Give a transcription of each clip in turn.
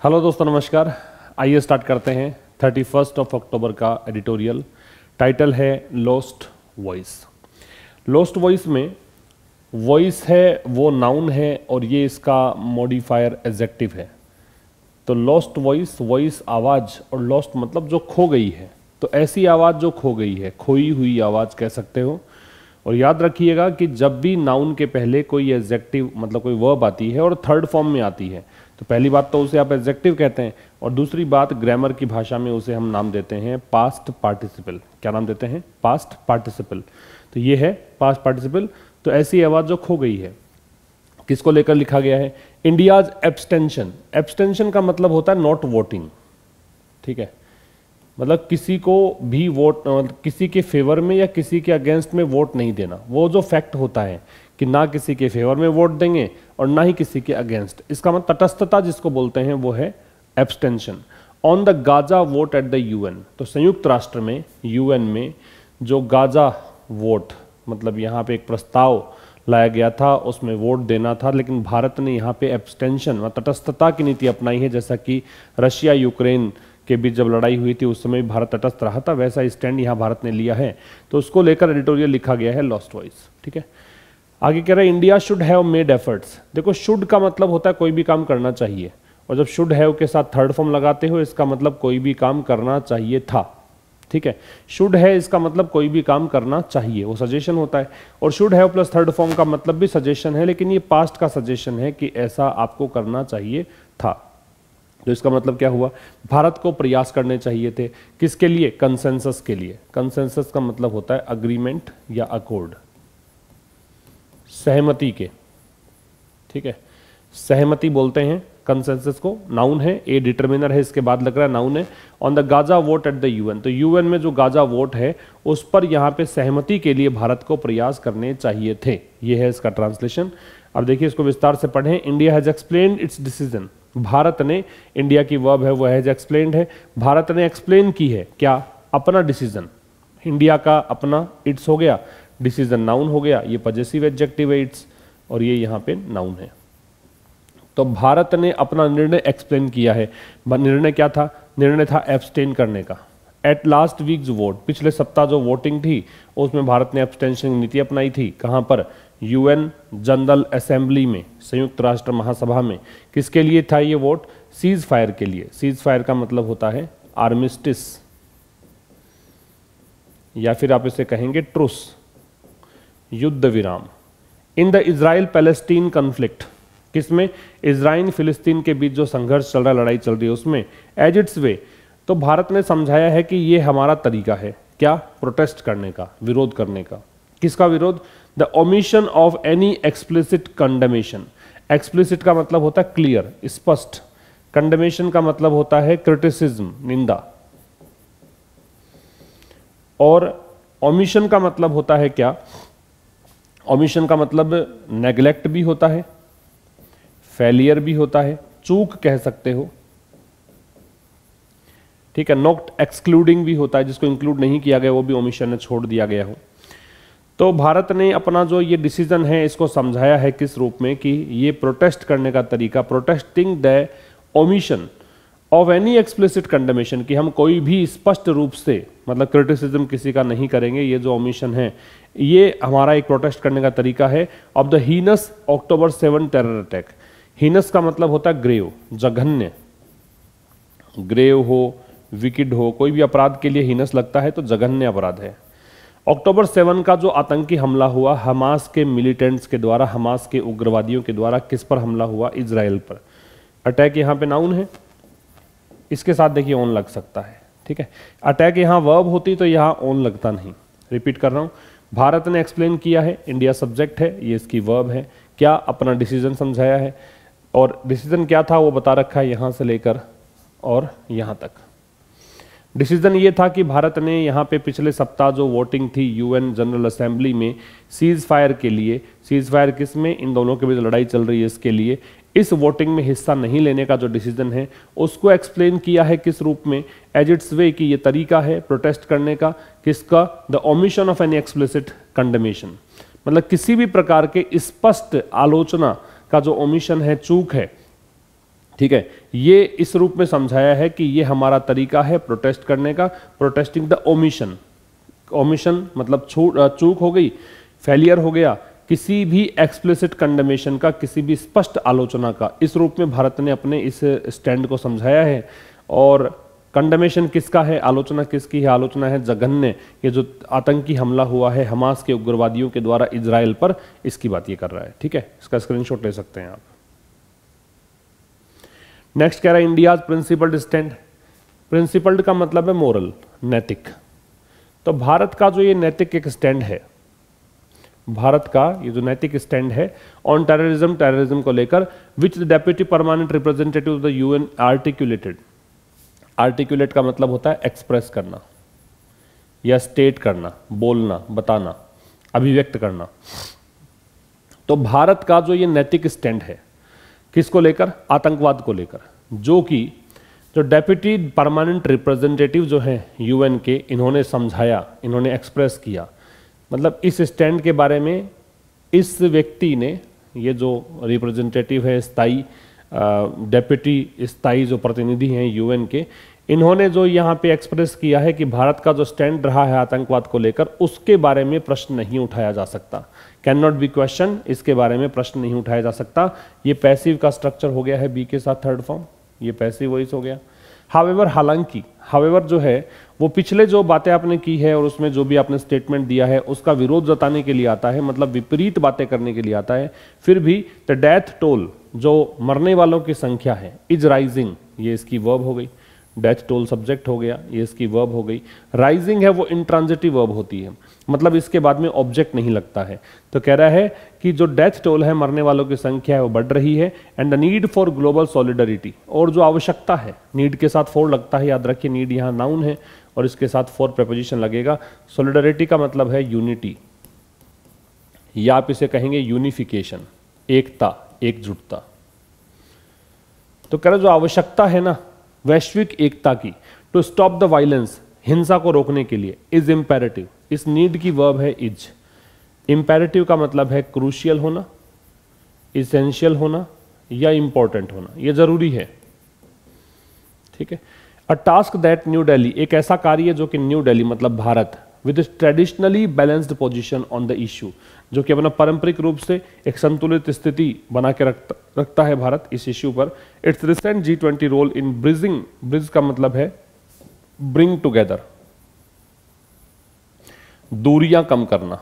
Hello दोस्तों, नमस्कार। आइए स्टार्ट करते हैं 31 अक्टूबर का एडिटोरियल। टाइटल है लॉस्ट वॉइस। लॉस्ट वॉइस में वॉइस है वो नाउन है और ये इसका मॉडिफायर एडजेक्टिव है। तो लॉस्ट वॉइस, वॉइस आवाज़, और लॉस्ट मतलब जो खो गई है। तो ऐसी आवाज़ जो खो गई है, खोई हुई आवाज़ कह सकते हो। और याद रखिएगा कि जब भी नाउन के पहले कोई एडजेक्टिव मतलब कोई वर्ब आती है और थर्ड फॉर्म में आती है, तो पहली बात तो उसे आप एडजेक्टिव कहते हैं, और दूसरी बात ग्रामर की भाषा में उसे हम नाम देते हैं पास्ट पार्टिसिपल। क्या नाम देते हैं? Past participle. तो ये है पास्ट पार्टिसिपल। तो ऐसी आवाज़ जो खो गई है, किसको लेकर लिखा गया है? India's abstention. एब्सटेंशन का मतलब होता है नॉट वोटिंग, ठीक है। मतलब किसी को भी वोट, किसी के फेवर में या किसी के अगेंस्ट में वोट नहीं देना। वो जो फैक्ट होता है कि ना किसी के फेवर में वोट देंगे और ना ही किसी के अगेंस्ट, इसका मतलब तटस्थता जिसको बोलते हैं वो है abstention. On the Gaza vote at the UN. तो संयुक्त राष्ट्र में, यूएन में जो गाजा वोट मतलब यहाँ पे एक प्रस्ताव लाया गया था, उसमें वोट देना था, लेकिन भारत ने यहाँ पे एब्सटेंशन तटस्थता की नीति अपनाई है। जैसा कि रशिया यूक्रेन के बीच जब लड़ाई हुई थी उस समय भारत तटस्थ रहा था, वैसा स्टैंड यहाँ भारत ने लिया है। तो उसको लेकर एडिटोरियल लिखा गया है लॉस्ट वॉइस, ठीक है। आगे कह रहे हैं India should have made efforts. देखो, शुड का मतलब होता है कोई भी काम करना चाहिए, और जब शुड हैव के साथ थर्ड फॉर्म लगाते हो इसका मतलब कोई भी काम करना चाहिए था, ठीक है। शुड है इसका मतलब कोई भी काम करना चाहिए, वो सजेशन होता है। और should have plus third form का मतलब भी सजेशन है, लेकिन ये पास्ट का सजेशन है कि ऐसा आपको करना चाहिए था। तो इसका मतलब क्या हुआ? भारत को प्रयास करने चाहिए थे। किसके लिए? कंसेंसस के लिए। कंसेंसस का मतलब होता है अग्रीमेंट या अकॉर्ड, सहमति के, ठीक है। सहमति बोलते हैं कंसेंसस को। नाउन है, ए डिटर्मिनर है, इसके बाद लग रहा है नाउन है। On the Gaza vote at the UN. तो यूएन में जो गाजा वोट है उस पर यहाँ पे सहमति के लिए भारत को प्रयास करने चाहिए थे। ये है इसका ट्रांसलेशन। अब देखिए इसको विस्तार से पढ़ें। India has explained it's decision. Bharat ने, इंडिया की वर्ब है वो हैज एक्सप्लेन्ड है, भारत ने एक्सप्लेन की है क्या? अपना डिसीजन। इंडिया का अपना, इट्स हो गया, डिसीजन नाउन हो गया, ये पजेसिव एडजेक्टिव है इट्स, और ये यहाँ पे नाउन है। तो भारत ने अपना निर्णय एक्सप्लेन किया है। निर्णय क्या था? निर्णय था एब्सटेन करने का। एट लास्ट वीक्स वोट, पिछले सप्ताह जो वोटिंग थी उसमें भारत ने एब्सटेंशन नीति अपनाई थी। कहाँ पर? यूएन जनरल असेंबली में, संयुक्त राष्ट्र महासभा में। किसके लिए था ये वोट? सीज फायर के लिए। सीज फायर का मतलब होता है आर्मिस्टिस, या फिर आप इसे कहेंगे ट्रुस, युद्ध विराम। In the Israel Palestine conflict. किसमें? इजराइल फिलिस्तीन के बीच जो संघर्ष चल रहा है, लड़ाई चल रही है उसमें। एज इट्स वे। तो भारत ने समझाया है कि ये हमारा तरीका है, क्या? प्रोटेस्ट करने का, विरोध करने का। किसका विरोध? The omission of any explicit condemnation. Explicit का मतलब होता है क्लियर, स्पष्ट। कंडेमेशन का मतलब होता है क्रिटिसिज्म, निंदा। और ओमिशन का मतलब होता है क्या? ओमिशन का मतलब नेग्लेक्ट भी होता है, फेलियर भी होता है, चूक कह सकते हो, ठीक है। नॉट एक्सक्लूडिंग भी होता है, जिसको इंक्लूड नहीं किया गया वो भी ओमिशन है, छोड़ दिया गया हो। तो भारत ने अपना जो ये डिसीजन है इसको समझाया है किस रूप में कि ये प्रोटेस्ट करने का तरीका, protesting the omission of any explicit condemnation, कि हम कोई भी स्पष्ट रूप से मतलब क्रिटिसिज्म किसी का नहीं करेंगे। ये जो ओमिशन है ये हमारा एक प्रोटेस्ट करने का तरीका है। Of the heinous October 7 terror attack. Heinous का मतलब होता है ग्रेव, जघन्य। ग्रेव हो, विकिड हो, कोई भी अपराध के लिए हीनस लगता है तो जघन्य अपराध है। अक्टूबर 7 का जो आतंकी हमला हुआ हमास के मिलिटेंट्स के द्वारा, हमास के उग्रवादियों के द्वारा, किस पर हमला हुआ? इजराइल पर। अटैक यहाँ पे नाउन है, इसके साथ देखिए ऑन लग सकता है, ठीक है। अटैक यहाँ वर्ब होती तो यहाँ ऑन लगता नहीं। रिपीट कर रहा हूँ, भारत ने एक्सप्लेन किया है, इंडिया सब्जेक्ट है, ये इसकी वर्ब है। क्या? अपना डिसीजन समझाया है, और डिसीजन क्या था वो बता रखा है यहाँ से लेकर और यहाँ तक। डिसीजन ये था कि भारत ने यहाँ पे पिछले सप्ताह जो वोटिंग थी यूएन जनरल असेंबली में सीज फायर के लिए, सीज फायर किस में? इन दोनों के बीच लड़ाई चल रही है इसके लिए, इस वोटिंग में हिस्सा नहीं लेने का जो डिसीजन है उसको एक्सप्लेन किया है किस रूप में? एज इट्स वे, कि ये तरीका है प्रोटेस्ट करने का। किसका? The omission of any explicit condemnation. मतलब किसी भी प्रकार के स्पष्ट आलोचना का जो ओमिशन है, चूक है, ठीक है, ये इस रूप में समझाया है कि ये हमारा तरीका है प्रोटेस्ट करने का, प्रोटेस्टिंग द ओमिशन। ओमिशन मतलब चूक हो गई, फेलियर हो गया, किसी भी एक्सप्लिसिट कंडेमेशन का, किसी भी स्पष्ट आलोचना का। इस रूप में भारत ने अपने इस स्टैंड को समझाया है। और कंडेमेशन किसका है, आलोचना किसकी है? आलोचना है जघन्य, ये जो आतंकी हमला हुआ है हमास के उग्रवादियों के द्वारा इजराइल पर, इसकी बात ये कर रहा है। ठीक है, इसका स्क्रीनशॉट ले सकते हैं आप। नेक्स्ट कह रहा है इंडियाज प्रिंसिपल्ड स्टैंड। प्रिंसिपल्ड का मतलब है मोरल, नैतिक। तो भारत का जो ये नैतिक एक स्टैंड है, भारत का ये जो नैतिक स्टैंड है ऑन टेररिज्म, टेररिज्म को लेकर, which the deputy permanent representative of the UN articulated. Articulate का मतलब होता है एक्सप्रेस करना या स्टेट करना, बोलना, बताना, अभिव्यक्त करना। तो भारत का जो ये नैतिक स्टैंड है किसको लेकर? आतंकवाद को लेकर। जो कि जो डेप्यूटी परमानेंट रिप्रेजेंटेटिव जो हैं यूएन के, इन्होंने समझाया, इन्होंने एक्सप्रेस किया। मतलब इस स्टैंड के बारे में इस व्यक्ति ने, ये जो रिप्रेजेंटेटिव है, स्थायी डेप्यूटी स्थायी जो प्रतिनिधि हैं यूएन के, इन्होंने जो यहाँ पे एक्सप्रेस किया है कि भारत का जो स्टैंड रहा है आतंकवाद को लेकर, उसके बारे में प्रश्न नहीं उठाया जा सकता। कैन नॉट बी क्वेश्चन, इसके बारे में प्रश्न नहीं उठाया जा सकता। ये पैसिव का स्ट्रक्चर हो गया है बी के साथ, थर्ड फॉर्म, ये पैसिव वॉइस हो गया। हावेवर, हालांकि, हावेवर जो है वो पिछले जो बातें आपने की है और उसमें जो भी आपने स्टेटमेंट दिया है उसका विरोध जताने के लिए आता है, मतलब विपरीत बातें करने के लिए आता है। फिर भी द डेथ टोल, जो मरने वालों की संख्या है, इज राइजिंग, ये इसकी वर्ब हो गई। डेथ टोल सब्जेक्ट हो गया, ये इसकी वर्ब हो गई। राइजिंग है वो इंट्रांजिटिव वर्ब होती है, मतलब इसके बाद में ऑब्जेक्ट नहीं लगता है। तो कह रहा है कि जो डेथ टोल है, मरने वालों की संख्या है, वो बढ़ रही है। And the need for global solidarity, और जो आवश्यकता है, नीड के साथ फॉर लगता है, याद रखिए नीड यहाँ नाउन है और इसके साथ फॉर प्रेपोजिशन लगेगा। सॉलिडरिटी का मतलब है यूनिटी, या आप इसे कहेंगे यूनिफिकेशन, एकता, एकजुटता। तो कह रहे जो आवश्यकता है ना वैश्विक एकता की, टू स्टॉप द वायलेंस, हिंसा को रोकने के लिए, इज इंपेरेटिव। इस नीड की वर्ब है इज। इंपेरेटिव का मतलब है क्रूशियल होना, इसेंशियल होना या इंपॉर्टेंट होना, यह जरूरी है। ठीक है। अ टास्क दैट न्यू दिल्ली, एक ऐसा कार्य जो कि न्यू दिल्ली मतलब Bharat, with traditionally balanced position on the issue, जो कि अपना पारंपरिक रूप से एक संतुलित स्थिति बना के रखता है भारत इस इश्यू पर। It's recent G20 role in bridging, bridge का मतलब है ब्रिंग टुगेदर, दूरियां कम करना।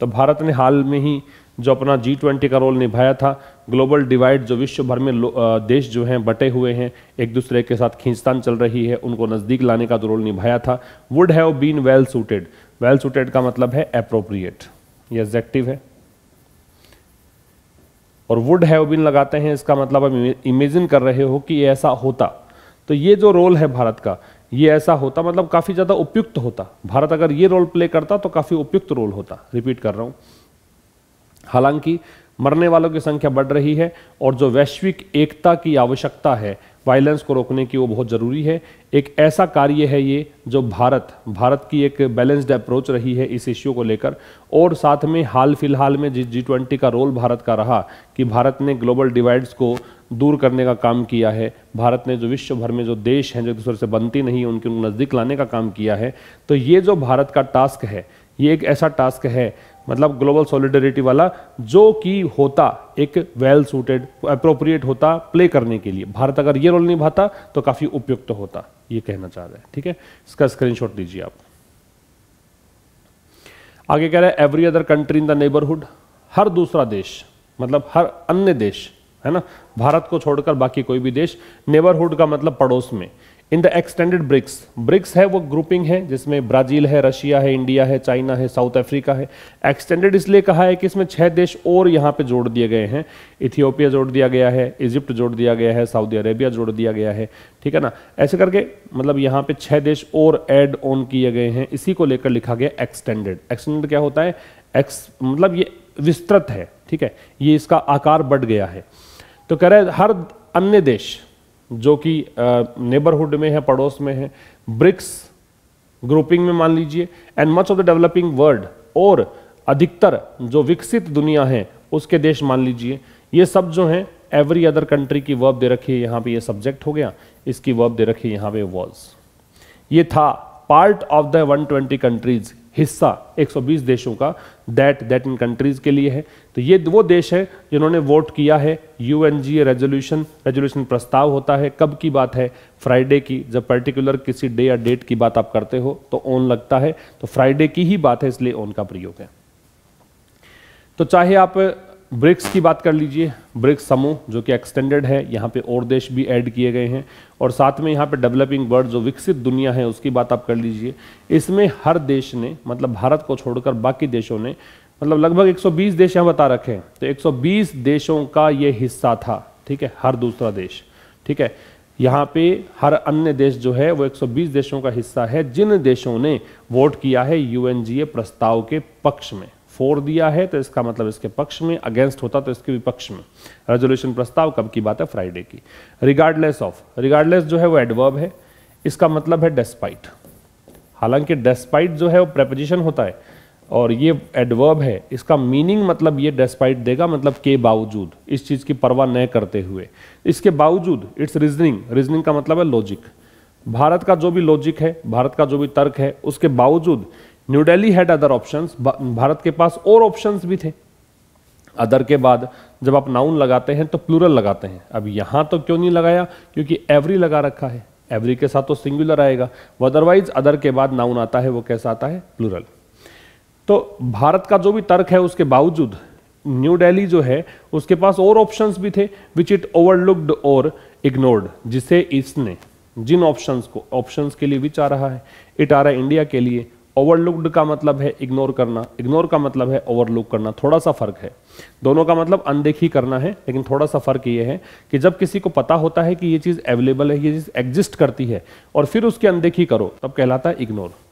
तो भारत ने हाल में ही जो अपना G20 का रोल निभाया था, ग्लोबल डिवाइड, जो विश्व भर में देश जो हैं बटे हुए हैं, एक दूसरे के साथ खींचतान चल रही है, उनको नज़दीक लाने का जो रोल निभाया था, would have been well suited. Well suited का मतलब है एप्रोप्रिएट, ये एडजेक्टिव है। और वुड हैव बीन लगाते हैं, इसका मतलब आप इमेजिन कर रहे हो कि ऐसा होता। तो ये जो रोल है भारत का, ये ऐसा होता मतलब काफ़ी ज़्यादा उपयुक्त होता। भारत अगर ये रोल प्ले करता तो काफ़ी उपयुक्त रोल होता। रिपीट कर रहा हूँ, हालांकि मरने वालों की संख्या बढ़ रही है और जो वैश्विक एकता की आवश्यकता है, वायलेंस को रोकने की, वो बहुत ज़रूरी है। एक ऐसा कार्य है ये जो भारत की एक बैलेंस्ड अप्रोच रही है इस इश्यू को लेकर। और साथ में हाल फिलहाल में जिस G20 का रोल भारत का रहा कि भारत ने ग्लोबल डिवाइड्स को दूर करने का काम किया है, भारत ने जो विश्व भर में जो देश हैं जो एक दूसरे से बनती नहीं उनके नज़दीक लाने का काम किया है। तो ये जो भारत का टास्क है, ये एक ऐसा टास्क है मतलब ग्लोबल सॉलिडरिटी वाला, जो कि होता एक वेल सूटेड, अप्रोप्रिएट होता प्ले करने के लिए। भारत अगर ये रोल निभाता तो काफी उपयुक्त होता, ये कहना चाह रहे हैं। ठीक है, इसका स्क्रीनशॉट लीजिए आप। आगे कह रहे हैं every other country in the neighbourhood, हर दूसरा देश मतलब हर अन्य देश, है ना, भारत को छोड़कर बाकी कोई भी देश। नेबरहुड का मतलब पड़ोस में। In the extended BRICS, BRICS है वो ग्रुपिंग है जिसमें ब्राजील है, रशिया है, इंडिया है, चाइना है, साउथ अफ्रीका है। एक्सटेंडेड इसलिए कहा है कि इसमें 6 देश और यहाँ पे जोड़ दिए गए हैं। इथियोपिया जोड़ दिया गया है, इजिप्ट जोड़ दिया गया है, सऊदी अरेबिया जोड़ दिया गया है। ठीक है ना, ऐसे करके मतलब यहाँ पे 6 देश और ऐड ऑन किए गए हैं। इसी को लेकर लिखा गया एक्सटेंडेड। एक्सटेंडेड क्या होता है? मतलब ये विस्तृत है। ठीक है, ये इसका आकार बढ़ गया है। तो कह रहे हैं हर अन्य देश जो कि नेबरहुड में है, पड़ोस में है, ब्रिक्स ग्रुपिंग में मान लीजिए। And much of the developing world, और अधिकतर जो विकसित दुनिया है उसके देश मान लीजिए। ये सब जो हैं एवरी अदर कंट्री की वर्ब दे रखी है, यहाँ पे ये सब्जेक्ट हो गया, इसकी वर्ब दे रखी है यहाँ पे वॉज। ये था पार्ट ऑफ द 120 कंट्रीज, हिस्सा 120 देशों का, दैट इन कंट्रीज के लिए है। तो ये वो देश है जिन्होंने वोट किया है यूएनजीए रेजोल्यूशन प्रस्ताव होता है, कब की बात है, फ्राइडे की। जब पर्टिकुलर किसी डे या डेट की बात आप करते हो तो ऑन लगता है, तो फ्राइडे की ही बात है, इसलिए ऑन का प्रयोग है। तो चाहे आप ब्रिक्स की बात कर लीजिए, ब्रिक्स समूह जो कि एक्सटेंडेड है, यहाँ पे और देश भी ऐड किए गए हैं, और साथ में यहाँ पे डेवलपिंग वर्ल्ड जो विकसित दुनिया है उसकी बात आप कर लीजिए। इसमें हर देश ने, मतलब भारत को छोड़कर बाकी देशों ने, मतलब लगभग 120 देश यहाँ बता रखे हैं, तो 120 देशों का ये हिस्सा था, ठीक है, हर दूसरा देश, ठीक है। यहाँ पे हर अन्य देश जो है वो 120 देशों का हिस्सा है जिन देशों ने वोट किया है यूएनजीए प्रस्ताव के पक्ष में। फोर दिया है तो इसका मतलब इसके पक्ष में, अगेंस्ट होता तो इसके विपक्ष में। रेजोल्यूशन प्रस्ताव कब की बात है, फ्राइडे की। रिगार्डलेस ऑफ, रिगार्डलेस जो है वो एडवर्ब है, इसका मतलब है डेस्पाइट। हालांकि डेस्पाइट जो है वो प्रेपोजिशन होता है और ये एडवर्ब है, इसका मीनिंग मतलब ये डेस्पाइट देगा, मतलब के बावजूद, इस चीज की परवाह न करते हुए, इसके बावजूद। इट्स रीजनिंग, रीजनिंग का मतलब है लॉजिक। भारत का जो भी लॉजिक है, भारत का जो भी तर्क है, उसके बावजूद new Delhi had other options, Bharat के पास और ऑप्शंस भी थे। अदर के बाद जब आप नाउन लगाते हैं तो प्लूरल लगाते हैं। अब यहां तो क्यों नहीं लगाया, क्योंकि एवरी लगा रखा है, एवरी के साथ तो सिंगुलर आएगा, अदरवाइज अदर के बाद नाउन आता है वो कैसा आता है, प्लूरल। तो भारत का जो भी तर्क है उसके बावजूद न्यू दिल्ली जो है उसके पास और ऑप्शंस भी थे, विच इट ओवरलुक्ड और इग्नोर्ड, जिसे इसने, जिन ऑप्शंस को, ऑप्शंस के लिए विच आ रहा है, इट आ रहा है इंडिया के लिए। ओवरलुक्ड का मतलब है इग्नोर करना, इग्नोर का मतलब है ओवरलुक करना, थोड़ा सा फर्क है, दोनों का मतलब अनदेखी करना है, लेकिन थोड़ा सा फर्क ये है कि जब किसी को पता होता है कि ये चीज अवेलेबल है, ये चीज एग्जिस्ट करती है, और फिर उसकी अनदेखी करो, तब कहलाता है इग्नोर।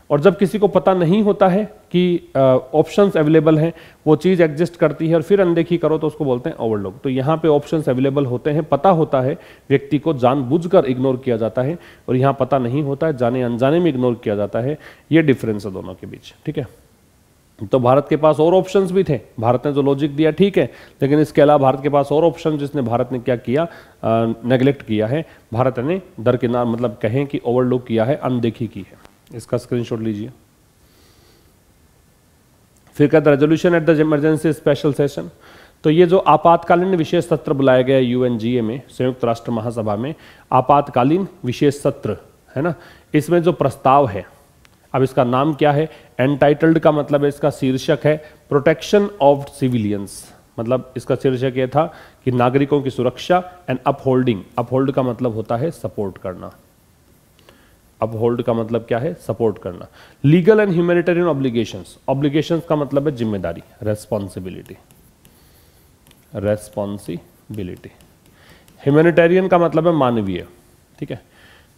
और जब किसी को पता नहीं होता है कि ऑप्शंस अवेलेबल हैं, वो चीज़ एग्जिस्ट करती है, और फिर अनदेखी करो तो उसको बोलते हैं ओवरलुक। तो यहाँ पे ऑप्शंस अवेलेबल होते हैं, पता होता है, व्यक्ति को जानबूझकर इग्नोर किया जाता है, और यहाँ पता नहीं होता है, जाने अनजाने में इग्नोर किया जाता है। ये डिफरेंस है दोनों के बीच, ठीक है। तो भारत के पास और ऑप्शंस भी थे, भारत ने जो लॉजिक दिया ठीक है, लेकिन इसके अलावा भारत के पास और ऑप्शन, जिसने भारत ने क्या किया, नेग्लेक्ट किया है, भारत ने दरकिनार, मतलब कहें कि ओवरलुक किया है, अनदेखी की है। इसका स्क्रीनशॉट लीजिए। फिर कहता है resolution at the emergency special session. तो ये जो आपातकालीन विशेष सत्र बुलाया गया यूएनजीए में, संयुक्त राष्ट्र महासभा में आपातकालीन विशेष सत्र है ना, इसमें जो प्रस्ताव है, अब इसका नाम क्या है, एंटाइटल्ड का मतलब है, इसका शीर्षक है प्रोटेक्शन ऑफ सिविलियंस, मतलब इसका शीर्षक यह था कि नागरिकों की सुरक्षा, एंड अपहोल्डिंग, अपहोल्ड का मतलब होता है सपोर्ट करना, अपहोल्ड का मतलब क्या है, सपोर्ट करना। Legal and humanitarian obligations, obligations का मतलब है जिम्मेदारी, रेस्पॉन्सिबिलिटी, रेस्पॉन्सिबिलिटी। ह्यूमैनिटेरियन का मतलब है मानवीय, ठीक है।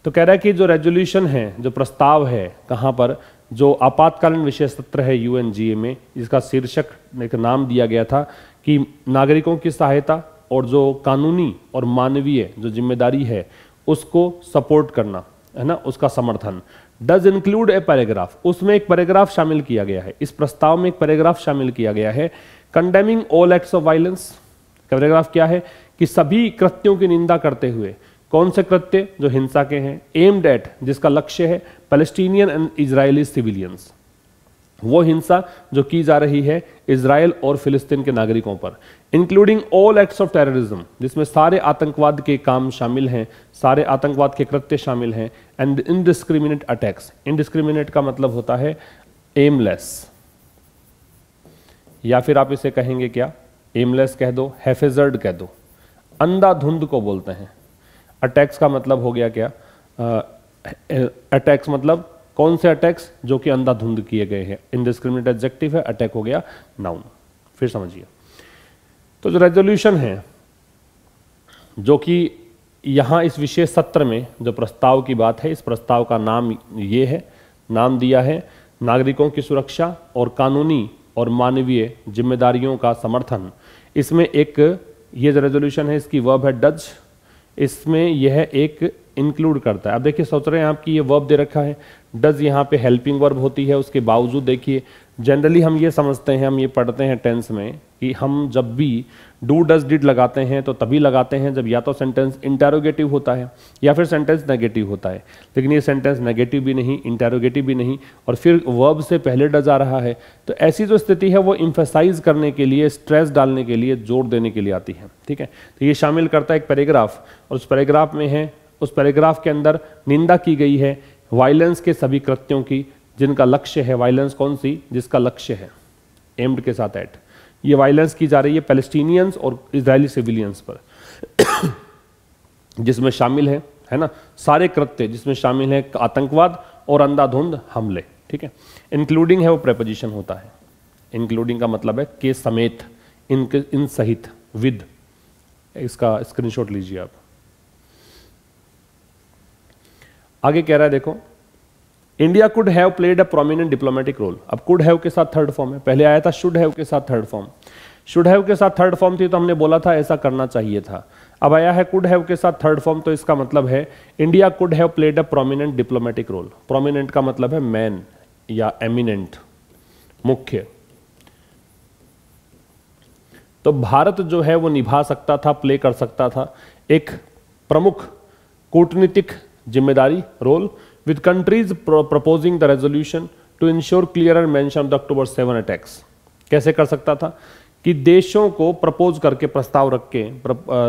तो कह रहा है कि जो रेजोल्यूशन है, जो प्रस्ताव है, कहाँ पर, जो आपातकालीन विशेष सत्र है यूएनजीए में, इसका शीर्षक, एक नाम दिया गया था कि नागरिकों की सहायता और जो कानूनी और मानवीय जो जिम्मेदारी है उसको सपोर्ट करना है ना, उसका समर्थन। डज इंक्लूड ए पैराग्राफ, उसमें एक पैराग्राफ शामिल किया गया है, इस प्रस्ताव में एक पैराग्राफ शामिल किया गया है, condemning all acts of violence. Paragraph क्या है कि सभी कृत्यों की निंदा करते हुए, कौन से कृत्य, जो हिंसा के हैं, एम्ड एट, जिसका लक्ष्य है पैलेस्टीनियन एंड इजरायली सिविलियंस, वो हिंसा जो की जा रही है इजराइल और फिलिस्तीन के नागरिकों पर, including all acts of terrorism, जिसमें सारे आतंकवाद के काम शामिल हैं, सारे आतंकवाद के कृत्य शामिल हैं, एंड इनडिस्क्रिमिनेट अटैक्स। इनडिस्क्रिमिनेट का मतलब होता है एमलेस, या फिर आप इसे कहेंगे क्या, एमलेस कह दो, हैफेजर्ड कह दो, अंधाधुंध को बोलते हैं। अटैक्स का मतलब हो गया क्या, अटैक्स मतलब कौन से अटैक्स, जो कि अंधाधुंध किए गए हैं। इनडिस्क्रिमिनेट एडजेक्टिव है, अटैक हो गया नाउन। फिर समझिए, तो जो रेजोल्यूशन है, जो कि यहाँ इस विशेष सत्र में जो प्रस्ताव की बात है, इस प्रस्ताव का नाम ये है, नाम दिया है नागरिकों की सुरक्षा और कानूनी और मानवीय जिम्मेदारियों का समर्थन। इसमें एक ये जो रेजोल्यूशन है, इसकी वर्ब है डज, इसमें यह एक इंक्लूड करता है। अब देखिए, सोच रहे हैं आप कि ये वर्ब दे रखा है, डज यहाँ पे हेल्पिंग वर्ब होती है, उसके बावजूद देखिए जनरली हम ये समझते हैं, हम ये पढ़ते हैं टेंस में कि हम जब भी डू डज डिड लगाते हैं तो तभी लगाते हैं जब या तो सेंटेंस इंटेरोगेटिव होता है या फिर सेंटेंस नेगेटिव होता है। लेकिन ये सेंटेंस नेगेटिव भी नहीं, इंटेरोगेटिव भी नहीं, और फिर वर्ब से पहले डज आ रहा है, तो ऐसी जो स्थिति है वो इम्फेसाइज करने के लिए, स्ट्रेस डालने के लिए, जोर देने के लिए आती है। ठीक है, तो ये शामिल करता है एक पैराग्राफ, और उस पैराग्राफ में है, उस पैराग्राफ के अंदर निंदा की गई है वायलेंस के सभी कृत्यों की जिनका लक्ष्य है, वायलेंस कौन सी, जिसका लक्ष्य है, एम्ड के साथ एट, ये वायलेंस की जा रही है पैलेस्टीनियंस और इजरायली सिविलियंस पर जिसमें शामिल है ना, सारे कृत्य जिसमें शामिल है आतंकवाद और अंधाधुंध हमले। ठीक है, इंक्लूडिंग है वो प्रेपोजिशन होता है, इंक्लूडिंग का मतलब है के समेत, इन सहित, विद, इसका स्क्रीनशॉट लीजिए आप। आगे कह रहा है देखो, India could have played a prominent diplomatic role. अब कुड हैव के साथ थर्ड फॉर्म है, पहले आया था शुड हैव के साथ थर्ड फॉर्म, शुड हैव के साथ थर्ड फॉर्म थी तो हमने बोला था ऐसा करना चाहिए था। अब आया है कुड हैव के साथ थर्ड फॉर्म, तो इसका मतलब है India could have played a prominent diplomatic role. Prominent का मतलब है मैन या एमिनेंट, मुख्य। तो भारत जो है वो निभा सकता था, प्ले कर सकता था एक प्रमुख कूटनीतिक जिम्मेदारी, role, with countries proposing the resolution to ensure clearer mention of the October 7 attacks। कैसे कर सकता था कि देशों को प्रपोज करके, प्रस्ताव रख के,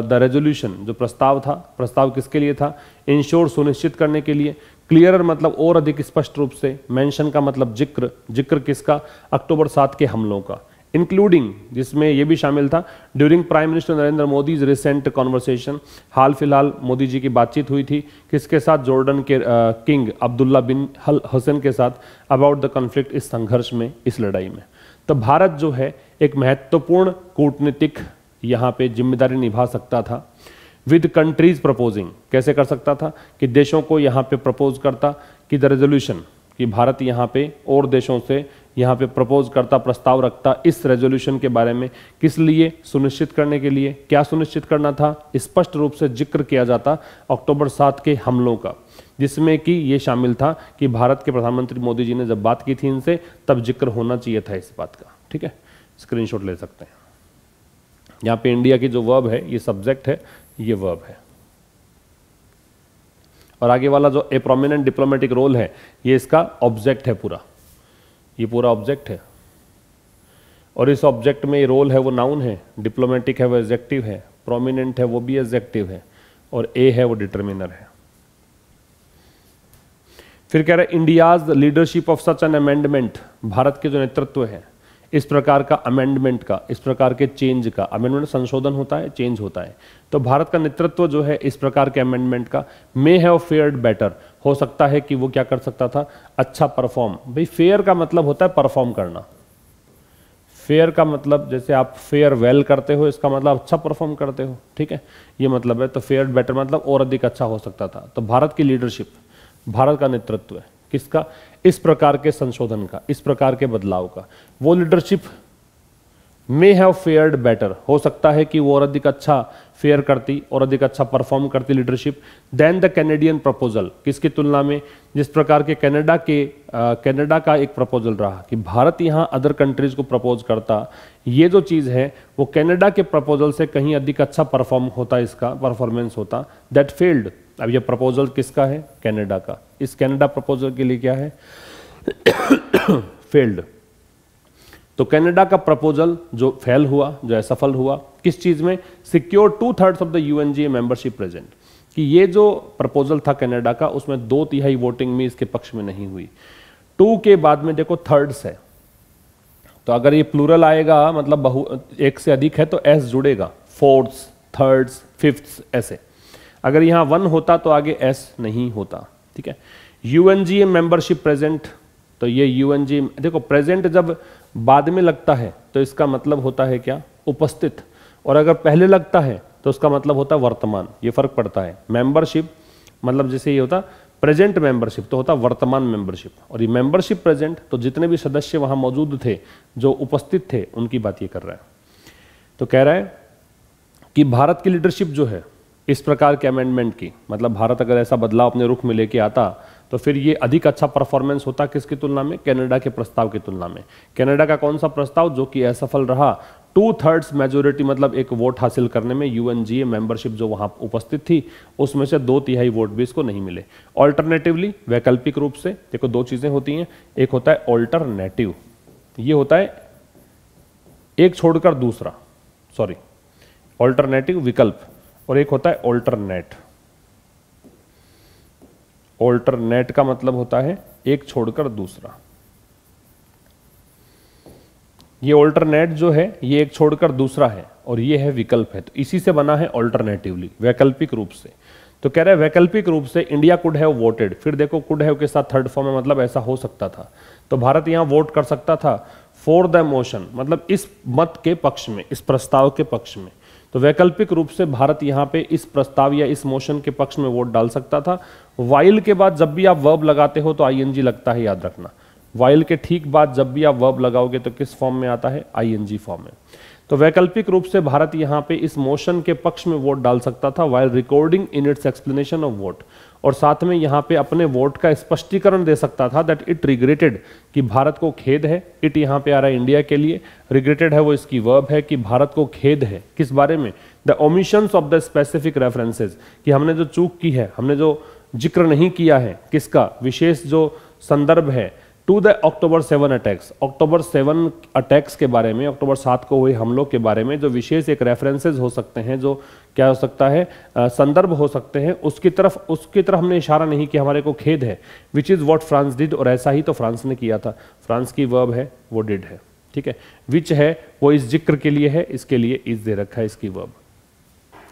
द रेजोल्यूशन जो प्रस्ताव था, प्रस्ताव किसके लिए था, इंश्योर सुनिश्चित करने के लिए, क्लियरर मतलब और अधिक स्पष्ट रूप से, मेंशन का मतलब जिक्र, जिक्र किसका, अक्टूबर 7 के हमलों का, इंक्लूडिंग जिसमें यह भी शामिल था during prime minister Narendra Modi recent conversation, हाल फिलहाल मोदी जी की बातचीत हुई थी किसके साथ, जॉर्डन के किंग अब्दुल्ला बिन हुसैन के साथ, अबाउट द कॉन्फ्लिक्ट, इस संघर्ष में, इस लड़ाई में। तो भारत जो है एक महत्वपूर्ण कूटनीतिक यहाँ पे जिम्मेदारी निभा सकता था, विद कंट्रीज प्रपोजिंग, कैसे कर सकता था कि देशों को यहाँ पे प्रपोज करता कि द रेजोल्यूशन, कि भारत यहाँ पे और देशों से यहाँ पे प्रपोज करता, प्रस्ताव रखता इस रेजोल्यूशन के बारे में, किस लिए, सुनिश्चित करने के लिए। क्या सुनिश्चित करना था, स्पष्ट रूप से जिक्र किया जाता अक्टूबर 7 के हमलों का, जिसमें कि ये शामिल था कि भारत के प्रधानमंत्री मोदी जी ने जब बात की थी इनसे, तब जिक्र होना चाहिए था इस बात का। ठीक है, स्क्रीनशॉट ले सकते हैं। यहाँ पे इंडिया की जो वर्ब है ये सब्जेक्ट है, ये वर्ब है, और आगे वाला जो ए प्रोमिनेंट डिप्लोमेटिक रोल है ये इसका ऑब्जेक्ट है पूरा, ये पूरा ऑब्जेक्ट है, और इस ऑब्जेक्ट में ये रोल है वो नाउन है, डिप्लोमेटिक है वो एडजेक्टिव है, प्रोमिनेंट है वो भी एडजेक्टिव है, और ए है वो डिटर्मिनर है। फिर कह रहा है India's leadership of such an amendment, Bharat के जो नेतृत्व है इस प्रकार का अमेंडमेंट का, इस प्रकार के चेंज का, अमेंडमेंट संशोधन होता है, चेंज होता है, तो भारत का नेतृत्व जो है इस प्रकार के अमेंडमेंट का, मे हैव फेयर्ड बेटर, हो सकता है कि वो क्या कर सकता था, अच्छा परफॉर्म। भाई फेयर का मतलब होता है परफॉर्म करना, फेयर का मतलब जैसे आप फेयर वेल करते हो, इसका मतलब अच्छा परफॉर्म करते हो। ठीक है, ये मतलब है, तो फेयर बेटर मतलब और अधिक अच्छा हो सकता था। तो भारत की लीडरशिप, भारत का नेतृत्व है किसका, इस प्रकार के संशोधन का, इस प्रकार के बदलाव का, वो लीडरशिप मे हैव फेयर्ड बेटर, हो सकता है कि वो और अधिक अच्छा फेयर करती और अधिक अच्छा परफॉर्म करती leadership, than the Canadian proposal, किसकी तुलना में, जिस प्रकार के कनाडा का एक प्रपोजल रहा कि भारत यहाँ अदर कंट्रीज को प्रपोज करता, ये जो चीज़ है वो कनाडा के प्रपोजल से कहीं अधिक अच्छा परफॉर्म होता, इसका परफॉर्मेंस होता, दैट फेल्ड। अब ये प्रपोजल किसका है, कनाडा का, इस कनाडा प्रपोजल के लिए क्या है, फेल्ड। तो कनाडा का प्रपोजल जो फेल हुआ, जो असफल हुआ, किस चीज में, secure 2/3 of the UNGA membership present, कि ये जो प्रपोजल था कनाडा का उसमें 2/3 वोटिंग में इसके पक्ष में नहीं हुई। 2 के बाद में देखो थर्ड्स है, तो अगर ये प्लूरल आएगा मतलब एक से अधिक है तो एस जुड़ेगा, फोर्थ्स, थर्ड्स, फिफ्थ्स ऐसे। अगर यहाँ 1 होता तो आगे एस नहीं होता। ठीक है, यूएनजीए मेंबरशिप प्रेजेंट, तो ये यूएनजीए देखो प्रेजेंट जब बाद में लगता है तो इसका मतलब होता है क्या, उपस्थित, और अगर पहले लगता है तो उसका मतलब होता है वर्तमान, ये फर्क पड़ता है। मेंबरशिप मतलब जैसे ये होता प्रेजेंट मेंबरशिप तो होता वर्तमान मेंबरशिप, और ये मेंबरशिप प्रेजेंट तो जितने भी सदस्य वहां मौजूद थे, जो उपस्थित थे, उनकी बात ये कर रहा है। तो कह रहा है कि भारत की लीडरशिप जो है इस प्रकार के अमेंडमेंट की, मतलब भारत अगर ऐसा बदलाव अपने रुख में लेके आता तो फिर ये अधिक अच्छा परफॉर्मेंस होता किसकी तुलना में, कनाडा के प्रस्ताव की तुलना में। कनाडा का कौन सा प्रस्ताव जो कि असफल रहा, 2/3 मेजोरिटी मतलब एक वोट हासिल करने में, यूएनजीए मेंबरशिप जो वहां उपस्थित थी उसमें से 2/3 वोट भी इसको नहीं मिले। ऑल्टरनेटिवली, वैकल्पिक रूप से, देखो दो चीजें होती हैं, एक होता है ऑल्टरनेटिव, ये होता है एक छोड़कर दूसरा, सॉरी ऑल्टरनेटिव विकल्प, और एक होता है ऑल्टरनेट। ऑल्टरनेट का मतलब होता है एक छोड़कर दूसरा। ये ऑल्टरनेट जो है ये एक छोड़कर दूसरा है और ये है विकल्प है, तो इसी से बना है ऑल्टरनेटिवली, वैकल्पिक रूप से। तो कह रहे हैं वैकल्पिक रूप से इंडिया कुड हैव वोटेड, फिर देखो कुड हैव के साथ थर्ड फॉर्म में, मतलब ऐसा हो सकता था, तो भारत यहां वोट कर सकता था फॉर द मोशन, मतलब इस मत के पक्ष में, इस प्रस्ताव के पक्ष में। तो वैकल्पिक रूप से भारत यहां पे इस प्रस्ताव या इस मोशन के पक्ष में वोट डाल सकता था। वाइल के बाद जब भी आप वर्ब लगाते हो तो आईएनजी लगता है, याद रखना। वाइल के ठीक बाद जब भी आप वर्ब लगाओगे तो किस फॉर्म में आता है, आईएनजी फॉर्म में। तो वैकल्पिक रूप से भारत यहां पे इस मोशन के पक्ष में वोट डाल सकता था while recording in its explanation of vote, और साथ में यहां पे अपने वोट का स्पष्टीकरण दे सकता था दैट इट रिग्रेटेड, कि भारत को खेद है। इट यहां पे आ रहा है इंडिया के लिए, रिग्रेटेड है वो इसकी वर्ब है, कि भारत को खेद है किस बारे में, the omissions of the specific references, कि हमने जो चूक की है, हमने जो जिक्र नहीं किया है किसका, विशेष जो संदर्भ है, to the October 7 attacks, October 7 attacks के बारे में, October 7 को हुए हमलों के बारे में जो विशेष एक रेफरेंसेज हो सकते हैं, जो क्या हो सकता है, संदर्भ हो सकते हैं, उसकी तरफ हमने इशारा नहीं किया, हमारे को खेद है, which is what France did, और ऐसा ही तो फ्रांस ने किया था। फ्रांस की वर्ब है वो डिड है, ठीक है। विच है वो इस जिक्र के लिए है, इसके लिए इस दे रखा है इसकी वर्ब।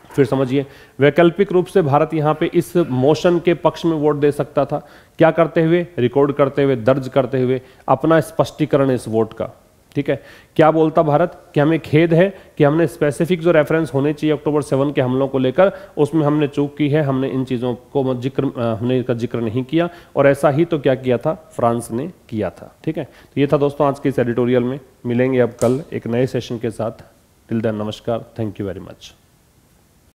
फिर समझिए, वैकल्पिक रूप से भारत यहां पे इस मोशन के पक्ष में वोट दे सकता था, क्या करते हुए, रिकॉर्ड करते हुए, दर्ज करते हुए अपना स्पष्टीकरण इस वोट का, ठीक है। क्या बोलता भारत कि हमें खेद है कि हमने स्पेसिफिक जो रेफरेंस होने चाहिए October 7 के हमलों को लेकर, उसमें हमने चूक की है, हमने इन चीज़ों को हमने इसका जिक्र नहीं किया, और ऐसा ही तो क्या किया था, फ्रांस ने किया था, ठीक है। तो ये था दोस्तों आज के इस एडिटोरियल में। मिलेंगे अब कल एक नए सेशन के साथ। टिल देन नमस्कार, थैंक यू वेरी मच।